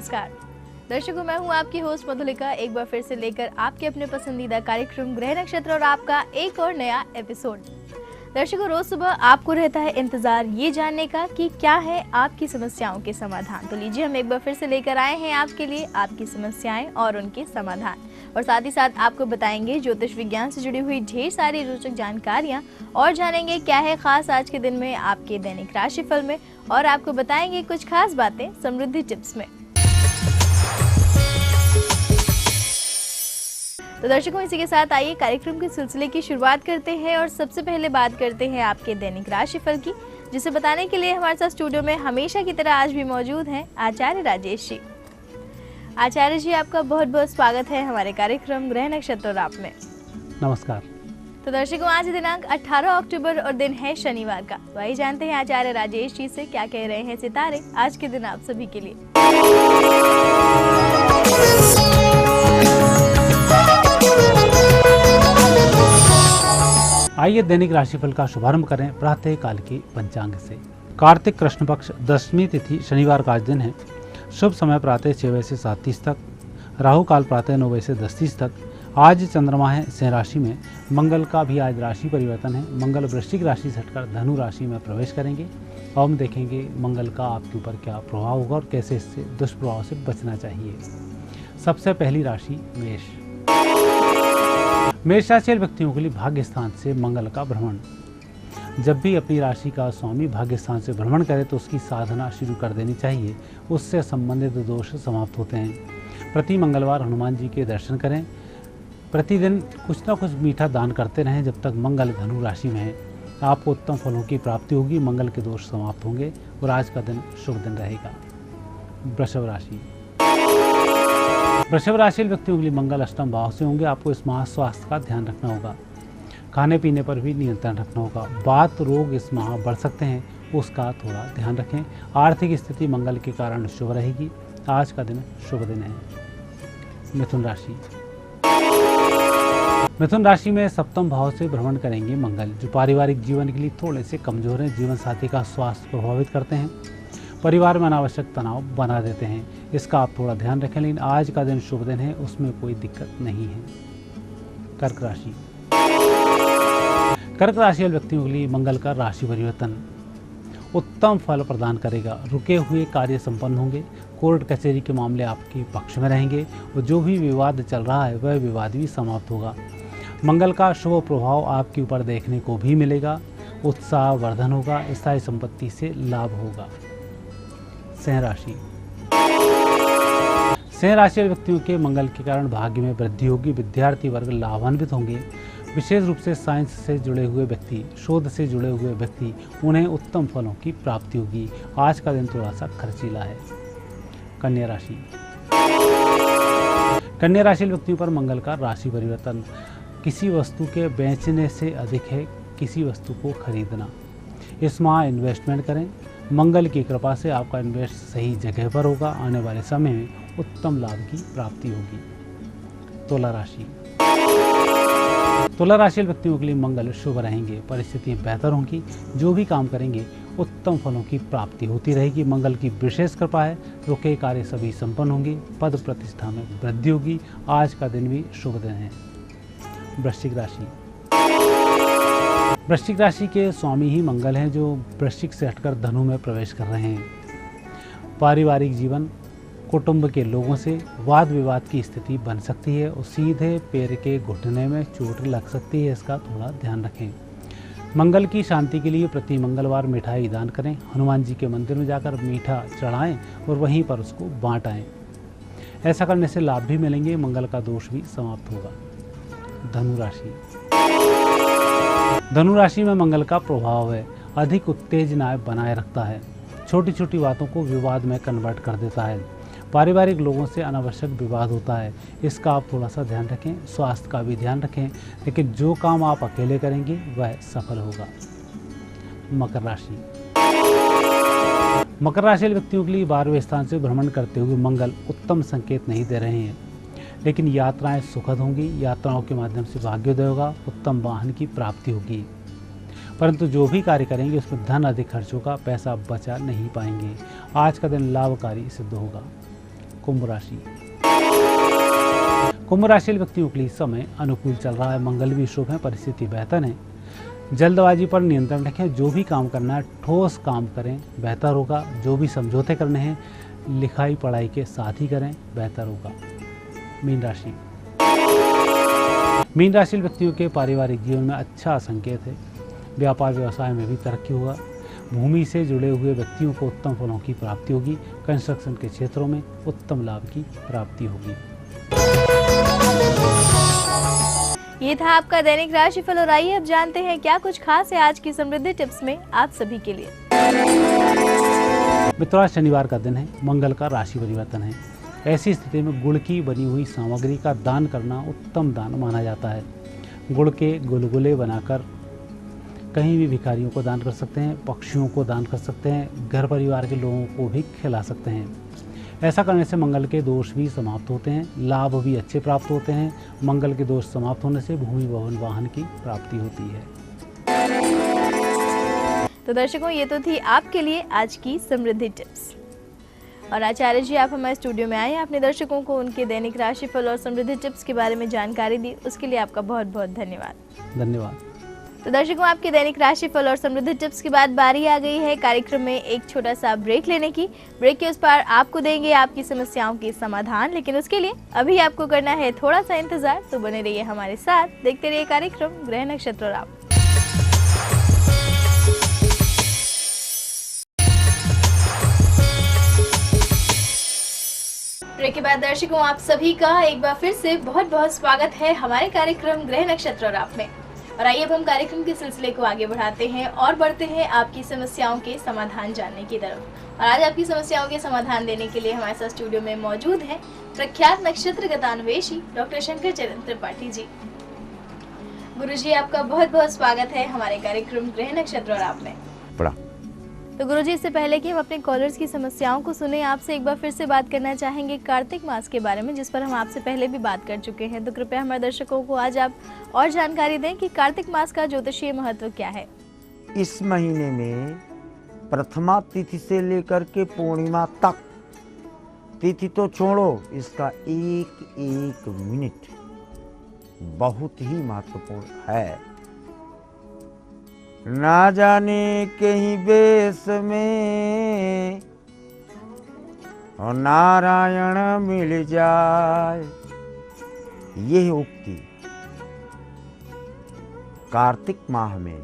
नमस्कार दर्शकों, मैं हूं आपकी होस्ट मधुलिका, एक बार फिर से लेकर आपके अपने पसंदीदा कार्यक्रम ग्रह नक्षत्र और आपका एक और नया एपिसोड। दर्शकों, रोज सुबह आपको रहता है इंतजार ये जानने का कि क्या है आपकी समस्याओं के समाधान। तो लीजिए, हम एक बार फिर से लेकर आए हैं आपके लिए आपकी समस्याएं और उनके समाधान, और साथ ही साथ आपको बताएंगे ज्योतिष विज्ञान से जुड़ी हुई ढेर सारी रोचक जानकारियां, और जानेंगे क्या है खास आज के दिन में आपके दैनिक राशिफल में, और आपको बताएंगे कुछ खास बातें समृद्धि टिप्स में। तो दर्शकों, इसी के साथ आइए कार्यक्रम के सिलसिले की शुरुआत करते हैं और सबसे पहले बात करते हैं आपके दैनिक राशिफल की, जिसे बताने के लिए हमारे साथ स्टूडियो में हमेशा की तरह आज भी मौजूद हैं आचार्य राजेश जी। आचार्य जी, आपका बहुत बहुत स्वागत है हमारे कार्यक्रम ग्रह नक्षत्र और आप में। नमस्कार। तो दर्शकों, आज दिनांक 18 अक्टूबर और दिन है शनिवार का। तो आइए जानते हैं आचार्य राजेश जी से क्या कह रहे हैं सितारे आज के दिन आप सभी के लिए। आइए दैनिक राशिफल का शुभारंभ करें प्रातः काल की पंचांग से। कार्तिक कृष्ण पक्ष दशमी तिथि शनिवार का आज दिन है। शुभ समय प्रातः 6 बजे से 7:30 तक, राहु काल प्रातः 9 बजे से 10:30 तक। आज चंद्रमा है सिंह राशि में। मंगल का भी आज राशि परिवर्तन है। मंगल वृश्चिक राशि से हटकर धनु राशि में प्रवेश करेंगे और हम देखेंगे मंगल का आपके ऊपर क्या प्रभाव होगा और कैसे इससे दुष्प्रभाव से बचना चाहिए। सबसे पहली राशि मेष। मेष राशि व्यक्तियों के लिए भाग्य स्थान से मंगल का भ्रमण। जब भी अपनी राशि का स्वामी भाग्य स्थान से भ्रमण करे तो उसकी साधना शुरू कर देनी चाहिए, उससे संबंधित दोष समाप्त होते हैं। प्रति मंगलवार हनुमान जी के दर्शन करें। प्रतिदिन कुछ ना कुछ मीठा दान करते रहें जब तक मंगल धनु राशि में है। आपको उत्तम फलों की प्राप्ति होगी, मंगल के दोष समाप्त होंगे और आज का दिन शुभ दिन रहेगा। वृषभ राशि। वृषभ राशि व्यक्तियों के लिए मंगल अष्टम भाव से होंगे। आपको इस माह स्वास्थ्य का ध्यान रखना होगा, खाने पीने पर भी नियंत्रण रखना होगा। बात रोग इस माह बढ़ सकते हैं, उसका थोड़ा ध्यान रखें। आर्थिक स्थिति मंगल के कारण शुभ रहेगी। आज का दिन शुभ दिन है। मिथुन राशि। मिथुन राशि में सप्तम भाव से भ्रमण करेंगे मंगल, जो पारिवारिक जीवन के लिए थोड़े से कमजोर हैं। जीवन साथी का स्वास्थ्य प्रभावित करते हैं, परिवार में अनावश्यक तनाव बना देते हैं। इसका आप थोड़ा ध्यान रखें, लेकिन आज का दिन शुभ दिन है, उसमें कोई दिक्कत नहीं है। कर्क राशि। कर्क राशि वाले व्यक्तियों के लिए मंगल का राशि परिवर्तन उत्तम फल प्रदान करेगा। रुके हुए कार्य संपन्न होंगे। कोर्ट कचहरी के मामले आपके पक्ष में रहेंगे और जो भी विवाद चल रहा है वह विवाद भी समाप्त होगा। मंगल का शुभ प्रभाव आपके ऊपर देखने को भी मिलेगा। उत्साह वर्धन होगा। स्थायी संपत्ति से लाभ होगा। सिंह राशि। सिंह राशि व्यक्तियों के मंगल के कारण भाग्य में वृद्धि होगी। विद्यार्थी वर्ग लाभान्वित होंगे। विशेष रूप से साइंस से जुड़े हुए व्यक्ति, शोध से जुड़े हुए व्यक्ति, उन्हें उत्तम फलों की प्राप्ति होगी। आज का दिन थोड़ा सा खर्चीला है। कन्या राशि। कन्या राशि व्यक्तियों पर मंगल का राशि परिवर्तन किसी वस्तु के बेचने से अधिक है किसी वस्तु को खरीदना। इस माह इन्वेस्टमेंट करें। मंगल की कृपा से आपका इन्वेस्ट सही जगह पर होगा। आने वाले समय में उत्तम लाभ की प्राप्ति होगी। तुला राशि। तुला राशि व्यक्तियों के लिए मंगल शुभ रहेंगे। परिस्थितियां बेहतर होंगी। जो भी काम करेंगे उत्तम फलों की प्राप्ति होती रहेगी। मंगल की विशेष कृपा है। रुके कार्य सभी संपन्न होंगे। पद प्रतिष्ठा में वृद्धि होगी। आज का दिन भी शुभ दिन है। वृश्चिक राशि। वृश्चिक राशि के स्वामी ही मंगल हैं, जो वृश्चिक से हटकर धनु में प्रवेश कर रहे हैं। पारिवारिक जीवन, कुटुंब के लोगों से वाद विवाद की स्थिति बन सकती है और सीधे पैर के घुटने में चोट लग सकती है। इसका थोड़ा ध्यान रखें। मंगल की शांति के लिए प्रति मंगलवार मिठाई दान करें। हनुमान जी के मंदिर में जाकर मीठा चढ़ाएं और वहीं पर उसको बांट आएं। ऐसा करने से लाभ भी मिलेंगे, मंगल का दोष भी समाप्त होगा। धनु राशि। धनु राशि में मंगल का प्रभाव है। अधिक उत्तेजनाएं बनाए रखता है। छोटी छोटी बातों को विवाद में कन्वर्ट कर देता है। पारिवारिक लोगों से अनावश्यक विवाद होता है। इसका आप थोड़ा सा ध्यान रखें। स्वास्थ्य का भी ध्यान रखें, लेकिन जो काम आप अकेले करेंगे वह सफल होगा। मकर राशि। मकर राशि व्यक्तियों के लिए 12वें स्थान से भ्रमण करते हुए मंगल उत्तम संकेत नहीं दे रहे हैं, लेकिन यात्राएं सुखद होंगी। यात्राओं के माध्यम से भाग्योदय होगा। उत्तम वाहन की प्राप्ति होगी। परंतु जो भी कार्य करेंगे उसमें धन अधिक खर्च होगा। पैसा बचा नहीं पाएंगे। आज का दिन लाभकारी सिद्ध होगा। कुंभ राशि। कुंभ राशि व्यक्तियों के लिए समय अनुकूल चल रहा है। मंगल भी शुभ है, परिस्थिति बेहतर है। जल्दबाजी पर नियंत्रण रखें। जो भी काम करना है ठोस काम करें, बेहतर होगा। जो भी समझौते करने हैं लिखाई पढ़ाई के साथ ही करें, बेहतर होगा। मीन राशि। मीन राशि व्यक्तियों के पारिवारिक जीवन में अच्छा संकेत है। व्यापार व्यवसाय में भी तरक्की होगा। भूमि से जुड़े हुए व्यक्तियों को उत्तम फलों की प्राप्ति होगी। कंस्ट्रक्शन के क्षेत्रों में उत्तम लाभ की प्राप्ति होगी। ये था आपका दैनिक राशिफल और आइए अब जानते हैं क्या कुछ खास है आज की समृद्धि टिप्स में आप सभी के लिए। मित्रों, आज शनिवार का दिन है। मंगल का राशि परिवर्तन है। ऐसी स्थिति में गुड़ की बनी हुई सामग्री का दान करना उत्तम दान माना जाता है। गुड़ के गुलगुले बनाकर कहीं भी भिखारियों को दान कर सकते हैं, पक्षियों को दान कर सकते हैं, घर परिवार के लोगों को भी खिला सकते हैं। ऐसा करने से मंगल के दोष भी समाप्त होते हैं, लाभ भी अच्छे प्राप्त होते हैं। मंगल के दोष समाप्त होने से भूमि भवन वाहन की प्राप्ति होती है। तो दर्शकों, ये तो थी आपके लिए आज की समृद्धि टिप्स। और आचार्य जी, आप हमारे स्टूडियो में आए, आपने दर्शकों को उनके दैनिक राशिफल और समृद्धि टिप्स के बारे में जानकारी दी, उसके लिए आपका बहुत बहुत धन्यवाद। धन्यवाद। तो दर्शकों, आपके दैनिक राशिफल और समृद्धि टिप्स के बाद बारी आ गई है कार्यक्रम में एक छोटा सा ब्रेक लेने की। ब्रेक के उस पार आपको देंगे आपकी समस्याओं के समाधान, लेकिन उसके लिए अभी आपको करना है थोड़ा सा इंतजार। तो बने रहिए हमारे साथ, देखते रहिए कार्यक्रम ग्रह नक्षत्र और आप। ब्रेक के बाद दर्शकों, आप सभी का एक बार फिर से बहुत बहुत स्वागत है हमारे कार्यक्रम ग्रह नक्षत्र और आप में। और आइए अब हम कार्यक्रम के सिलसिले को आगे बढ़ाते हैं और बढ़ते हैं आपकी समस्याओं के समाधान जानने की तरफ। और आज आपकी समस्याओं के समाधान देने के लिए हमारे साथ स्टूडियो में मौजूद हैं प्रख्यात नक्षत्र गतान्वेषी डॉक्टर शंकर चरण त्रिपाठी जी। गुरुजी, आपका बहुत बहुत स्वागत है हमारे कार्यक्रम गृह नक्षत्र और आप में। तो गुरुजी, इससे पहले कि हम अपने कॉलर्स की समस्याओं को सुने, आपसे एक बार फिर से बात करना चाहेंगे कार्तिक मास के बारे में, जिस पर हम आपसे पहले भी बात कर चुके हैं। तो कृपया हमारे दर्शकों को आज आप और जानकारी दें कि कार्तिक मास का ज्योतिषीय महत्व क्या है। इस महीने में प्रथमा तिथि से लेकर के पूर्णिमा तक, तिथि तो छोड़ो, इसका एक एक मिनट बहुत ही महत्वपूर्ण है। ना जाने कहीं बेस में और नारायण मिल जाए, यह उक्ति कार्तिक माह में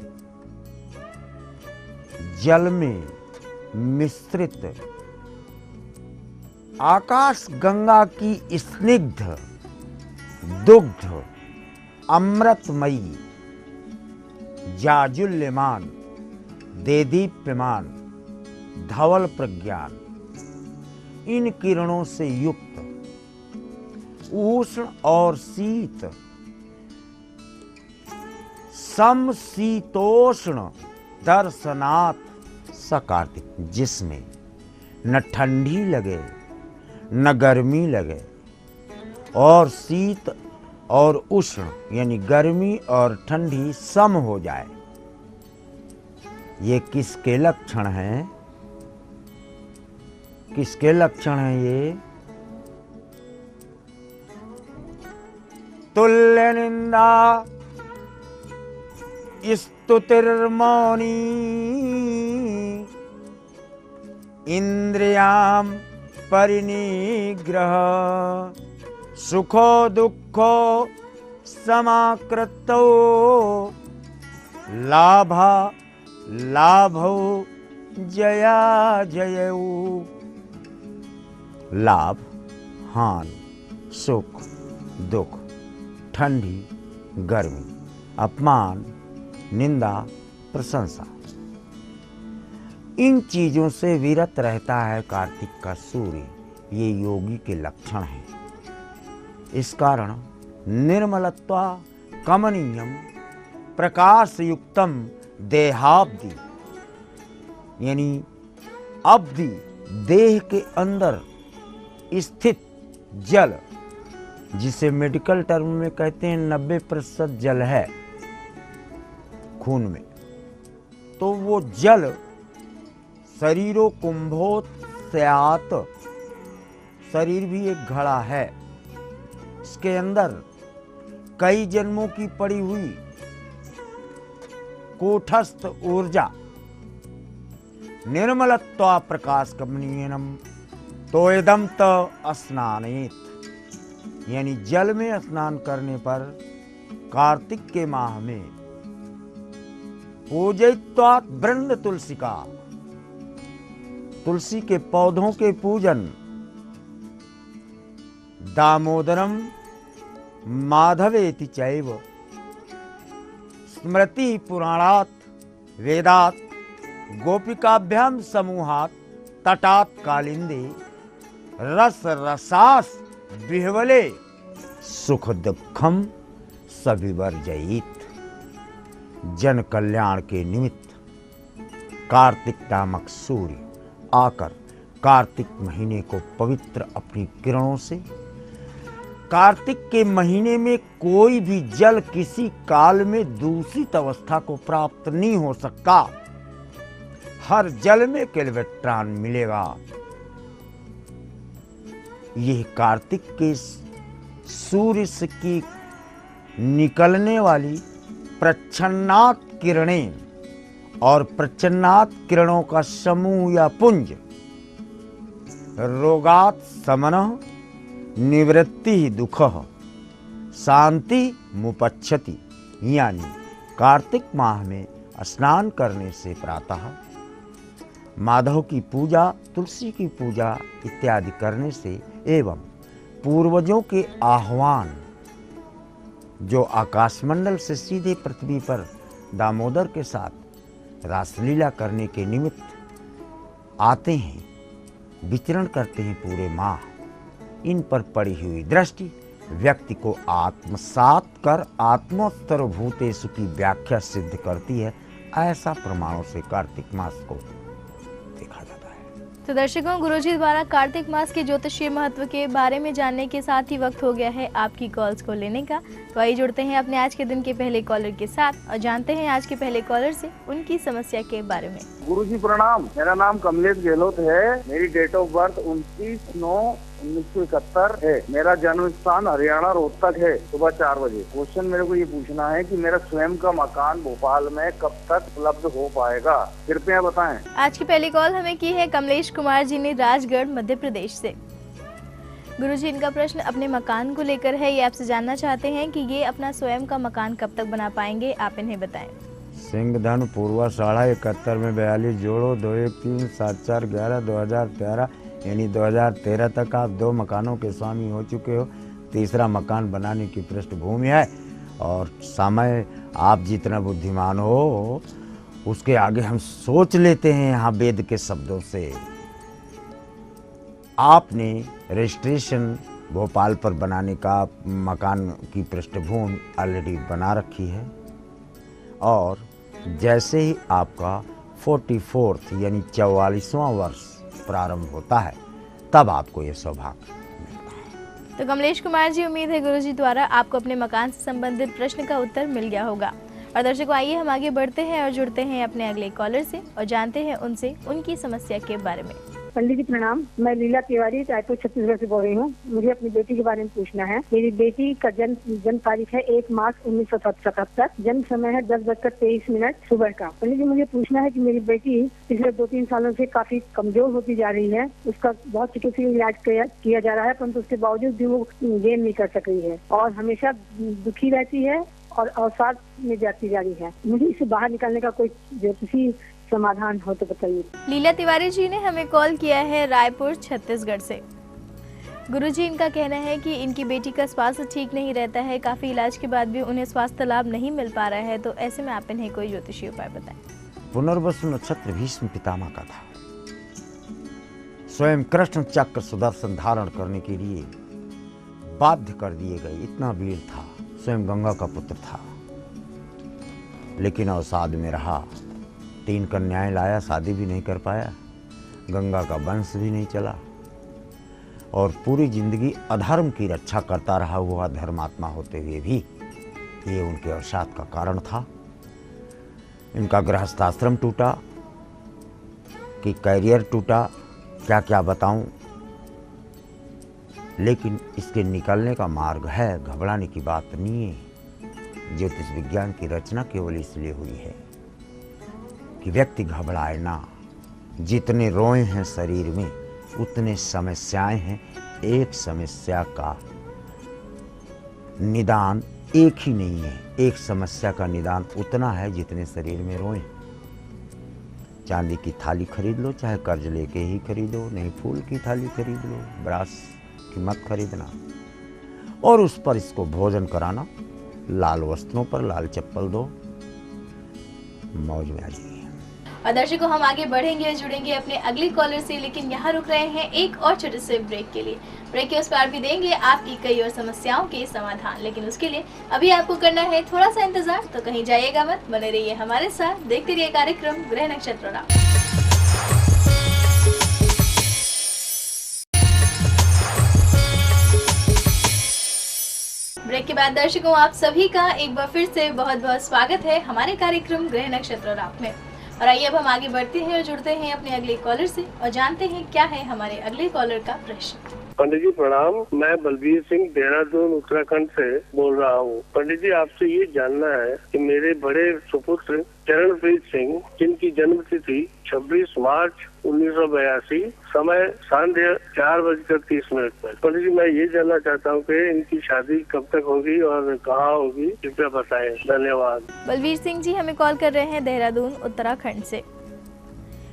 जल में मिश्रित आकाश गंगा की स्निग्ध दुग्ध अमृतमयी जाजुल्यमान देदीप्यमान धवल प्रज्ञान, इन किरणों से युक्त उष्ण और शीत समशीतोष्ण दर्शनात् स कार्तिक, जिसमें न ठंडी लगे न गर्मी लगे और शीत और उष्ण यानी गर्मी और ठंडी सम हो जाए। ये किसके लक्षण हैं? किसके लक्षण हैं ये? तुल्य निंदा स्तुतिर्मौनी इंद्रियां परिनिग्रह सुखो दुखो समाकृतो लाभा लाभो जया जयऊ। लाभ, हानि, सुख, दुख, ठंडी, गर्मी, अपमान, निंदा, प्रशंसा, इन चीजों से विरत रहता है कार्तिक का सूर्य। ये योगी के लक्षण हैं। इस कारण निर्मलत्वा कमनीयम प्रकाशयुक्तम देहाब्धि, यानी अब्धि देह के अंदर स्थित जल, जिसे मेडिकल टर्म में कहते हैं 90% जल है खून में, तो वो जल शरीरो कुंभोत्स्यात् शरीर भी एक घड़ा है, इसके अंदर कई जन्मों की पड़ी हुई कूटस्थ ऊर्जा निर्मलत्वा प्रकाश कमनीयनम तो इदम त स्नानेत, यानी जल में स्नान करने पर कार्तिक के माह में पूजयित्वा वृंद तुलसी का, तुलसी के पौधों के पूजन, दामोदरम माधवेति चैव स्मृति पुराणात वेदात गोपिकाभ्याम समूहात तटात कालिंदे रस रसास विह्वले सुख दुखम सविवर्जयित। जन कल्याण के निमित्त कार्तिक नामक सूर्य आकर कार्तिक महीने को पवित्र अपनी किरणों से, कार्तिक के महीने में कोई भी जल किसी काल में दूषित अवस्था को प्राप्त नहीं हो सकता, हर जल में केल्वेट्रॉन मिलेगा। यह कार्तिक के सूर्य से की निकलने वाली प्रच्छन्नात किरणें और प्रच्छन्नात किरणों का समूह या पुंज रोगात समनः निवृत्ति दुखः शांति मुपच्छति, यानी कार्तिक माह में स्नान करने से प्रातः माधव की पूजा, तुलसी की पूजा इत्यादि करने से एवं पूर्वजों के आह्वान जो आकाशमंडल से सीधे पृथ्वी पर दामोदर के साथ रासलीला करने के निमित्त आते हैं, विचरण करते हैं पूरे माह, इन पर पड़ी हुई दृष्टि व्यक्ति को आत्मसात कर आत्मोत्तर भूतेषु की व्याख्या सिद्ध करती है। ऐसा प्रमाणों से कार्तिक मास को देखा जाता है। तो दर्शकों, गुरुजी द्वारा कार्तिक मास के ज्योतिषीय महत्व के बारे में जानने के साथ ही वक्त हो गया है आपकी कॉल्स को लेने का। तो आइए जुड़ते हैं अपने आज के दिन के पहले कॉलर के साथ और जानते हैं आज के पहले कॉलर से उनकी समस्या के बारे में। गुरुजी प्रणाम, मेरा नाम कमलेश गहलोत है। मेरी डेट ऑफ बर्थ 29/9/1971 है। मेरा जन्म स्थान हरियाणा रोहतक है। सुबह 4 बजे। क्वेश्चन मेरे को ये पूछना है कि मेरा स्वयं का मकान भोपाल में कब तक उपलब्ध हो पाएगा, कृपया बताएं। आज की पहली कॉल हमें की है कमलेश कुमार जी ने राजगढ़ मध्य प्रदेश से। गुरुजी, इनका प्रश्न अपने मकान को लेकर है। ये आपसे जानना चाहते हैं कि ये अपना स्वयं का मकान कब तक बना पाएंगे, आप इन्हें बताएं। सिंह धन पूर्वा 71 में 42 जोड़ो 2137411 2013, यानी 2013 तक आप 2 मकानों के स्वामी हो चुके हो। तीसरा मकान बनाने की पृष्ठभूमि है और समय आप जितना बुद्धिमान हो उसके आगे हम सोच लेते हैं। यहाँ वेद के शब्दों से आपने रजिस्ट्रेशन भोपाल पर बनाने का मकान की पृष्ठभूमि ऑलरेडी बना रखी है और जैसे ही आपका 44th यानी 44वां वर्ष प्रारंभ होता है तब आपको ये सौभाग्य मिलता है। तो कमलेश कुमार जी, उम्मीद है गुरुजी द्वारा आपको अपने मकान से संबंधित प्रश्न का उत्तर मिल गया होगा। और दर्शकों, आइए हम आगे बढ़ते हैं और जुड़ते हैं अपने अगले कॉलर से और जानते हैं उनसे उनकी समस्या के बारे में। पंडित जी प्रणाम, मैं लीला तिवारी रायपुर छत्तीसगढ़ से बोल रही हूँ। मुझे अपनी बेटी के बारे में पूछना है। मेरी बेटी का जन्म तारीख है 1 मार्च 1977। जन्म समय है 10:23 सुबह का। पंडित जी, मुझे पूछना है कि मेरी बेटी पिछले 2-3 सालों से काफी कमजोर होती जा रही है। उसका बहुत चिकित्सीय इलाज किया जा रहा है, परंतु उसके बावजूद भी वो गेन नहीं कर सक रही है और हमेशा दुखी रहती है और अवसाद में जाती जा रही है। मुझे इसे बाहर निकालने का कोई ज्योतिषी समाधान हो तो बताइए। लीला तिवारी जी ने हमें कॉल किया है रायपुर छत्तीसगढ़ से। गुरुजी, इनका कहना है कि इनकी बेटी का स्वास्थ्य ठीक नहीं रहता है, काफी इलाज के बाद भी उन्हें स्वास्थ्य लाभ नहीं मिल पा रहा है, तो ऐसे में आप इन्हें कोई ज्योतिषीय उपाय बताएं। पुनर्वसु नक्षत्र भीष्म पितामह का था। स्वयं कृष्ण चक्र सुदर्शन धारण करने के लिए बाध्य कर दिए गए, इतना वीर था। स्वयं गंगा का पुत्र था लेकिन अवसाद में रहा। 3 कन्याएं लाया, शादी भी नहीं कर पाया, गंगा का वंश भी नहीं चला और पूरी जिंदगी अधर्म की रक्षा करता रहा। वो अधर्मात्मा होते हुए भी ये उनके अवसाद का कारण था। इनका गृहस्थाश्रम टूटा कि कैरियर टूटा, क्या क्या बताऊं। लेकिन इसके निकलने का मार्ग है, घबराने की बात नहीं है। ज्योतिष विज्ञान की रचना केवल इसलिए हुई है कि व्यक्ति घबराए ना। जितने रोए हैं शरीर में उतने समस्याएं हैं। एक समस्या का निदान एक ही नहीं है। एक समस्या का निदान उतना है जितने शरीर में रोए। चांदी की थाली खरीद लो, चाहे कर्ज लेके ही खरीदो, नहीं फूल की थाली खरीद लो, ब्रास की मत खरीदना, और उस पर इसको भोजन कराना। लाल वस्त्रों पर लाल चप्पल दो, मौज में आ जाइए। और दर्शकों, हम आगे बढ़ेंगे और जुड़ेंगे अपने अगले कॉलर से, लेकिन यहाँ रुक रहे हैं एक और छोटे से ब्रेक के लिए। ब्रेक के उस पार भी देंगे आपकी कई और समस्याओं के समाधान, लेकिन उसके लिए अभी आपको करना है थोड़ा सा इंतजार। तो कहीं जाइएगा मत, बने रहिए हमारे साथ, देखते रहिए कार्यक्रम ग्रह नक्षत्र राम। ब्रेक के बाद दर्शकों, आप सभी का एक बार फिर से बहुत बहुत स्वागत है हमारे कार्यक्रम ग्रह नक्षत्र राम में। और आइए अब हम आगे बढ़ते हैं और जुड़ते हैं अपने अगले कॉलर से और जानते हैं क्या है हमारे अगले कॉलर का प्रश्न। पंडित जी प्रणाम, मैं बलबीर सिंह देहरादून उत्तराखंड से बोल रहा हूँ। पंडित जी आपसे ये जानना है कि मेरे बड़े सुपुत्र चरणप्रीत सिंह, जिनकी जन्म तिथि 26 मार्च 1982, समय सांध्य 4:30 पर। पंडित जी मैं ये जानना चाहता हूँ कि इनकी शादी कब तक होगी और कहाँ होगी, कृपया बताएं। धन्यवाद। बलबीर सिंह जी हमें कॉल कर रहे हैं देहरादून उत्तराखंड से।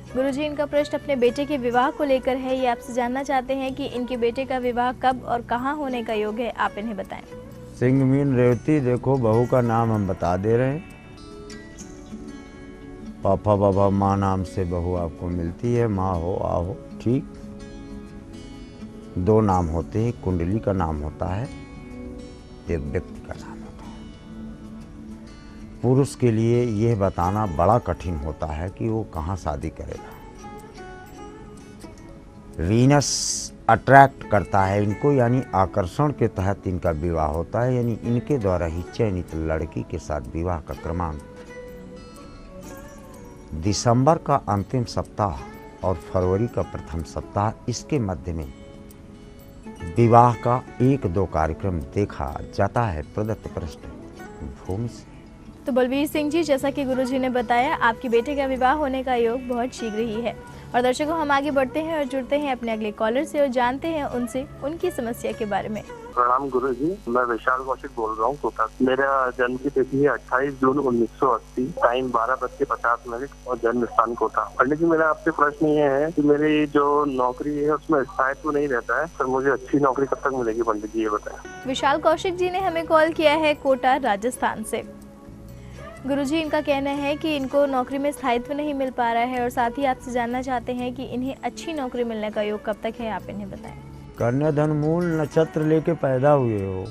गुरुजी, इनका प्रश्न अपने बेटे के विवाह को लेकर है। ये आपसे जानना चाहते हैं कि इनके बेटे का विवाह कब और कहाँ होने का योग है, आप इन्हें बताएं। सिंह मीन रेवती, देखो बहू का नाम हम बता दे रहे हैं। पापा बाबा माँ नाम से बहू आपको मिलती है, माँ हो आ हो, ठीक। 2 नाम होते हैं, कुंडली का नाम होता है, एक व्यक्ति का नाम होता है। पुरुष के लिए यह बताना बड़ा कठिन होता है कि वो कहाँ शादी करेगा। वीनस अट्रैक्ट करता है इनको, यानी आकर्षण के तहत इनका विवाह होता है, यानी इनके द्वारा ही चयनित लड़की के साथ विवाह का क्रमांक दिसंबर का अंतिम सप्ताह और फरवरी का प्रथम सप्ताह, इसके मध्य में विवाह का 1-2 कार्यक्रम देखा जाता है प्रदत्त पृष्ठभूमि से। तो बलबीर सिंह जी, जैसा कि गुरुजी ने बताया, आपके बेटे का विवाह होने का योग बहुत शीघ्र ही है। और दर्शकों, हम आगे बढ़ते हैं और जुड़ते हैं अपने अगले कॉलर से और जानते हैं उनसे उनकी समस्या के बारे में। प्रणाम गुरुजी, मैं विशाल कौशिक बोल रहा हूँ कोटा। मेरा जन्म की तिथि है 28 जून 1980, टाइम 12:50 और जन्म स्थान कोटा। पंडित जी मेरा आपसे प्रश्न ये है कि मेरी जो नौकरी है उसमें स्थायित्व नहीं रहता है, सर मुझे अच्छी नौकरी कब तक मिलेगी, पंडित जी ये बताएं। विशाल कौशिक जी ने हमें कॉल किया है कोटा राजस्थान से। गुरुजी, इनका कहना है कि इनको नौकरी में स्थायित्व नहीं मिल पा रहा है और साथ ही आपसे जानना चाहते हैं कि इन्हें अच्छी नौकरी मिलने का योग कब तक है, आप इन्हें बताएं। कन्या धन मूल नक्षत्र लेके पैदा हुए हो।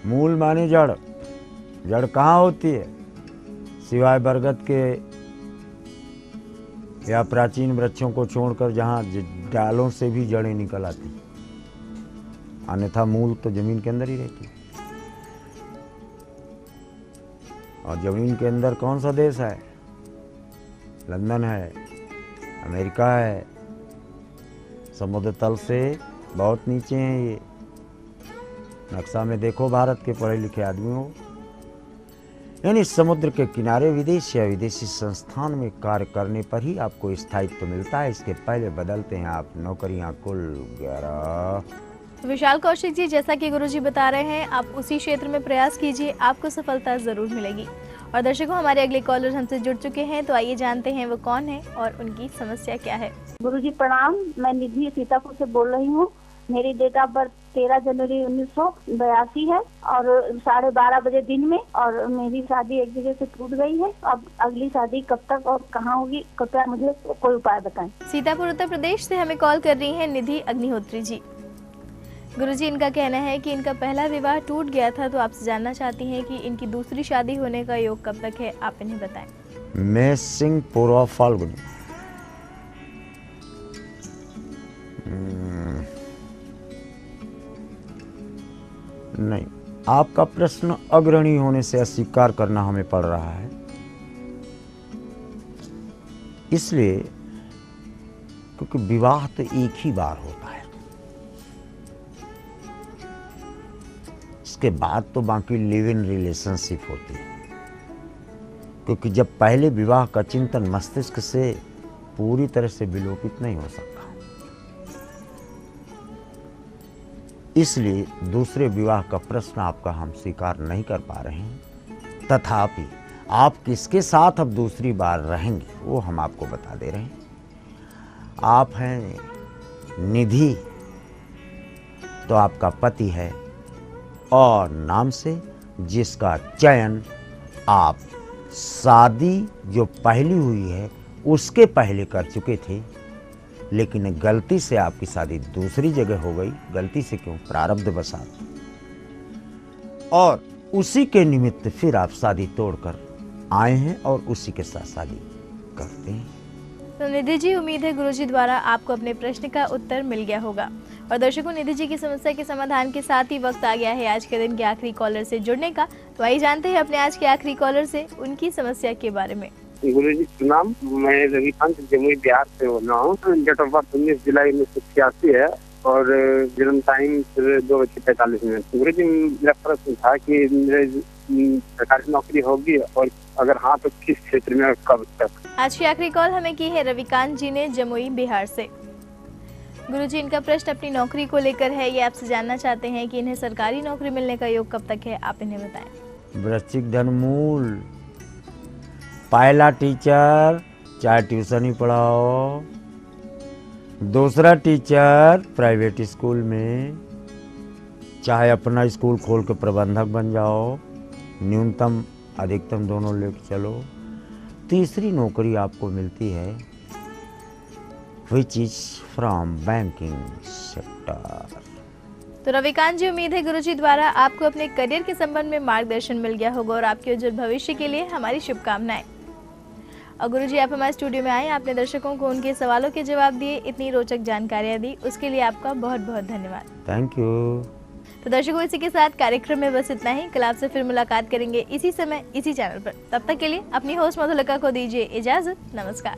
मूल माने जड़। जड़ कहाँ होती है सिवाय बरगद के या प्राचीन वृक्षों को छोड़कर, जहाँ डालों से भी जड़ें निकल आती, अन्यथा मूल तो जमीन के अंदर ही रहती है। और जमीन के अंदर कौन सा देश है? लंदन है, अमेरिका है। समुद्र तल से बहुत नीचे हैं ये। नक्शा में देखो भारत के पढ़े लिखे आदमियों, यानी समुद्र के किनारे विदेश या विदेशी संस्थान में कार्य करने पर ही आपको स्थायित्व मिलता है। इसके पहले बदलते हैं आप नौकरियां कुल 11। विशाल कौशिक जी, जैसा कि गुरुजी बता रहे हैं, आप उसी क्षेत्र में प्रयास कीजिए, आपको सफलता जरूर मिलेगी। और दर्शकों, हमारे अगले कॉलर हमसे जुड़ चुके हैं, तो आइए जानते हैं वो कौन है और उनकी समस्या क्या है। गुरुजी प्रणाम, मैं निधि सीतापुर से बोल रही हूँ। मेरी डेट ऑफ बर्थ 13 जनवरी 1982 है और 12:30 बजे दिन में, और मेरी शादी एक जगह से टूट गई है। अब अगली शादी कब तक और कहाँ होगी, कृपया मुझे कोई उपाय बताएं। सीतापुर उत्तर प्रदेश से हमें कॉल कर रही हैं निधि अग्निहोत्री जी। गुरुजी, इनका कहना है कि इनका पहला विवाह टूट गया था, तो आपसे जानना चाहती हैं कि इनकी दूसरी शादी होने का योग कब तक है, आप इन्हें बताएं। मैं सिंह पूर्व फाल्गुन। नहीं, आपका प्रश्न अग्रणी होने से अस्वीकार करना हमें पड़ रहा है, इसलिए क्योंकि विवाह तो एक ही बार होता है। उसके बाद तो बाकी लिव इन रिलेशनशिप होती है, क्योंकि जब पहले विवाह का चिंतन मस्तिष्क से पूरी तरह से विलोपित नहीं हो सकता, इसलिए दूसरे विवाह का प्रश्न आपका हम स्वीकार नहीं कर पा रहे हैं। तथापि आप किसके साथ अब दूसरी बार रहेंगे वो हम आपको बता दे रहे हैं। आप हैं निधि, तो आपका पति है और नाम से, जिसका चयन आप शादी जो पहली हुई है उसके पहले कर चुके थे, लेकिन गलती से आपकी शादी दूसरी जगह हो गई। गलती से क्यों? प्रारब्धवशात। और उसी के निमित्त फिर आप शादी तोड़कर आए हैं और उसी के साथ शादी करते हैं। तो निधि जी, उम्मीद है गुरुजी द्वारा आपको अपने प्रश्न का उत्तर मिल गया होगा। और दर्शकों, निधि जी की समस्या के समाधान के साथ ही वक्त आ गया है आज के दिन के आखिरी कॉलर से जुड़ने का। तो आइए जानते हैं अपने आज के आखिरी कॉलर से उनकी समस्या के बारे में। गुरुजी प्रणाम, मैं रविकांत जमुई बिहार से बोल रहा हूँ। डेट ऑफ बर्थ 19 जुलाई 1986 है और जन्म टाइम 2:45। गुरुजी, मेरा प्रश्न था कि मेरे सरकारी नौकरी होगी और अगर हाँ तो किस क्षेत्र में और कब तक। आज की आखिरी कॉल हमें की है रविकांत जी ने जमुई बिहार से। गुरुजी, इनका प्रश्न अपनी नौकरी को लेकर है। ये आपसे जानना चाहते हैं कि इन्हें सरकारी नौकरी मिलने का योग कब तक है, आप इन्हें बताएं। वृश्चिक धनमूल, पहला टीचर चाहे ट्यूशन ही पढ़ाओ, दूसरा टीचर प्राइवेट स्कूल में, चाहे अपना स्कूल खोल के प्रबंधक बन जाओ, न्यूनतम अधिकतम दोनों लेके चलो। तीसरी नौकरी आपको मिलती है which is from banking sector. तो रविकांत जी, उम्मीद है गुरुजी द्वारा आपको अपने करियर के संबंध में मार्गदर्शन मिल गया होगा और आपके उज्जवल भविष्य के लिए हमारी शुभकामनाएं। और गुरुजी, आप हमारे स्टूडियो में आए, आपने दर्शकों को उनके सवालों के जवाब दिए, इतनी रोचक जानकारियां दी, उसके लिए आपका बहुत बहुत धन्यवाद। Thank you. तो दर्शकों, इसी के साथ कार्यक्रम में बस इतना ही। कल आपसे फिर मुलाकात करेंगे इसी समय इसी चैनल पर। तब तक के लिए अपनी होस्ट मधुलिका को दीजिए इजाजत। नमस्कार।